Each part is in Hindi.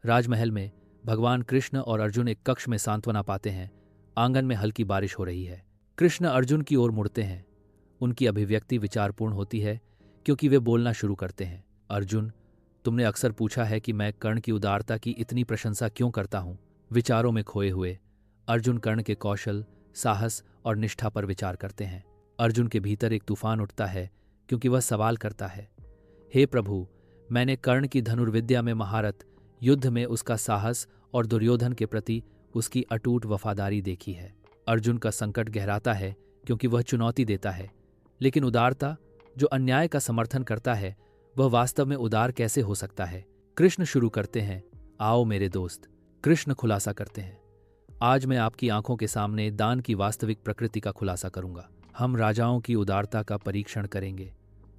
राजमहल में भगवान कृष्ण और अर्जुन एक कक्ष में सांत्वना पाते हैं। आंगन में हल्की बारिश हो रही है। कृष्ण अर्जुन की ओर मुड़ते हैं। उनकी अभिव्यक्ति विचारपूर्ण होती है क्योंकि वे बोलना शुरू करते हैं। अर्जुन, तुमने अक्सर पूछा है कि मैं कर्ण की उदारता की इतनी प्रशंसा क्यों करता हूं। विचारों में खोए हुए अर्जुन कर्ण के कौशल, साहस और निष्ठा पर विचार करते हैं। अर्जुन के भीतर एक तूफान उठता है क्योंकि वह सवाल करता है, हे प्रभु, मैंने कर्ण की धनुर्विद्या में महारत, युद्ध में उसका साहस और दुर्योधन के प्रति उसकी अटूट वफादारी देखी है। अर्जुन का संकट गहराता है क्योंकि वह चुनौती देता है, लेकिन उदारता जो अन्याय का समर्थन करता है वह वास्तव में उदार कैसे हो सकता है। कृष्ण शुरू करते हैं, आओ मेरे दोस्त। कृष्ण खुलासा करते हैं, आज मैं आपकी आंखों के सामने दान की वास्तविक प्रकृति का खुलासा करूंगा। हम राजाओं की उदारता का परीक्षण करेंगे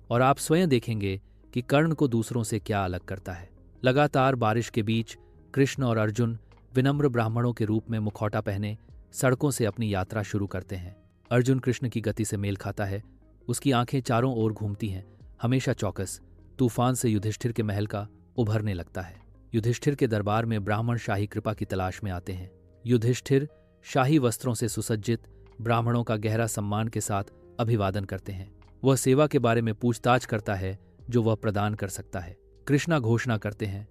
और आप स्वयं देखेंगे कि कर्ण को दूसरों से क्या अलग करता है। लगातार बारिश के बीच कृष्ण और अर्जुन विनम्र ब्राह्मणों के रूप में मुखौटा पहने सड़कों से अपनी यात्रा शुरू करते हैं। अर्जुन कृष्ण की गति से मेल खाता है। उसकी आंखें चारों ओर घूमती हैं, हमेशा चौकस। तूफान से युधिष्ठिर के महल का उभरने लगता है। युधिष्ठिर के दरबार में ब्राह्मण शाही कृपा की तलाश में आते हैं। युधिष्ठिर शाही वस्त्रों से सुसज्जित ब्राह्मणों का गहरा सम्मान के साथ अभिवादन करते हैं। वह सेवा के बारे में पूछताछ करता है जो वह प्रदान कर सकता है। कृष्णा घोषणा करते हैं,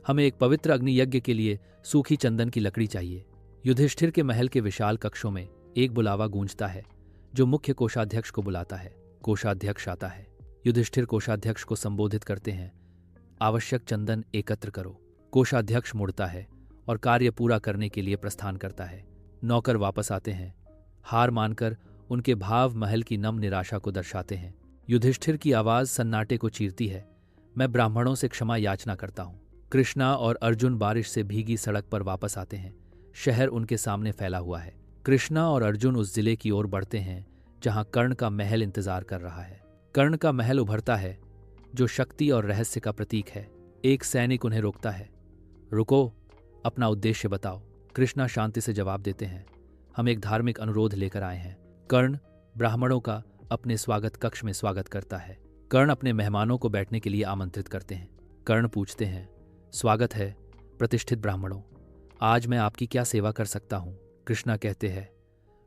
हमें एक पवित्र अग्नि यज्ञ के लिए सूखी चंदन की लकड़ी चाहिए। युधिष्ठिर के महल के विशाल कक्षों में एक बुलावा गूंजता है जो मुख्य कोषाध्यक्ष को बुलाता है। कोषाध्यक्ष आता है। युधिष्ठिर कोषाध्यक्ष को संबोधित करते हैं, आवश्यक चंदन एकत्र करो। कोषाध्यक्ष मुड़ता है और कार्य पूरा करने के लिए प्रस्थान करता है। नौकर वापस आते हैं। हार मानकर उनके भाव महल की नम निराशा को दर्शाते हैं। युधिष्ठिर की आवाज सन्नाटे को चीरती है, मैं ब्राह्मणों से क्षमा याचना करता हूं। कृष्णा और अर्जुन बारिश से भीगी सड़क पर वापस आते हैं। शहर उनके सामने फैला हुआ है। कृष्णा और अर्जुन उस जिले की ओर बढ़ते हैं जहां कर्ण का महल इंतजार कर रहा है। कर्ण का महल उभरता है जो शक्ति और रहस्य का प्रतीक है। एक सैनिक उन्हें रोकता है, रुको, अपना उद्देश्य बताओ। कृष्णा शांति से जवाब देते हैं, हम एक धार्मिक अनुरोध लेकर आए हैं। कर्ण ब्राह्मणों का अपने स्वागत कक्ष में स्वागत करता है। कर्ण अपने मेहमानों को बैठने के लिए आमंत्रित करते हैं। कर्ण पूछते हैं, स्वागत है प्रतिष्ठित ब्राह्मणों, आज मैं आपकी क्या सेवा कर सकता हूं। कृष्णा कहते हैं,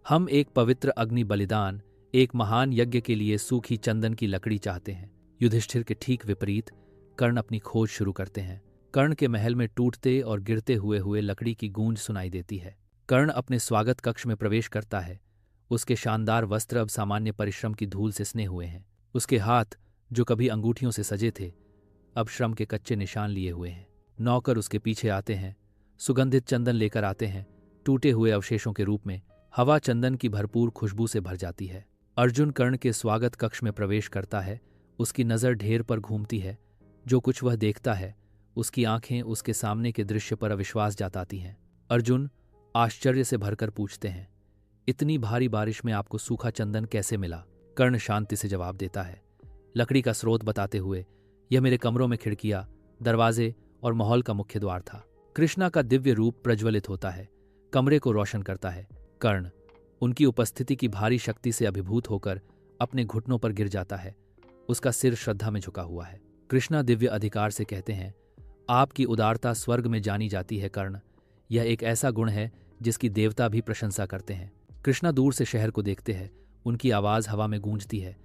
हम एक पवित्र अग्नि बलिदान, एक महान यज्ञ के लिए सूखी चंदन की लकड़ी चाहते हैं। युधिष्ठिर के ठीक विपरीत कर्ण अपनी खोज शुरू करते हैं। कर्ण के महल में टूटते और गिरते हुए लकड़ी की गूंज सुनाई देती है। कर्ण अपने स्वागत कक्ष में प्रवेश करता है। उसके शानदार वस्त्र अब सामान्य परिश्रम की धूल से सने हुए हैं। उसके हाथ जो कभी अंगूठियों से सजे थे अब श्रम के कच्चे निशान लिए हुए हैं। नौकर उसके पीछे आते हैं, सुगंधित चंदन लेकर आते हैं। टूटे हुए अवशेषों के रूप में हवा चंदन की भरपूर खुशबू से भर जाती है। अर्जुन कर्ण के स्वागत कक्ष में प्रवेश करता है। उसकी नज़र ढेर पर घूमती है। जो कुछ वह देखता है उसकी आंखें उसके सामने के दृश्य पर अविश्वास जताती हैं। अर्जुन आश्चर्य से भरकर पूछते हैं, इतनी भारी बारिश में आपको सूखा चंदन कैसे मिला। कर्ण शांति से जवाब देता है, लकड़ी का स्रोत बताते हुए, यह मेरे कमरों में खिड़कियां, दरवाजे और महल का मुख्य द्वार था। कृष्णा का दिव्य रूप प्रज्वलित होता है, कमरे को रोशन करता है। कर्ण उनकी उपस्थिति की भारी शक्ति से अभिभूत होकर अपने घुटनों पर गिर जाता है। उसका सिर श्रद्धा में झुका हुआ है। कृष्णा दिव्य अधिकार से कहते हैं, आपकी उदारता स्वर्ग में जानी जाती है कर्ण, यह एक ऐसा गुण है जिसकी देवता भी प्रशंसा करते हैं। कृष्णा दूर से शहर को देखते हैं। उनकी आवाज हवा में गूंजती है।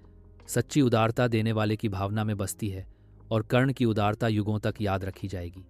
सच्ची उदारता देने वाले की भावना में बसती है और कर्ण की उदारता युगों तक याद रखी जाएगी।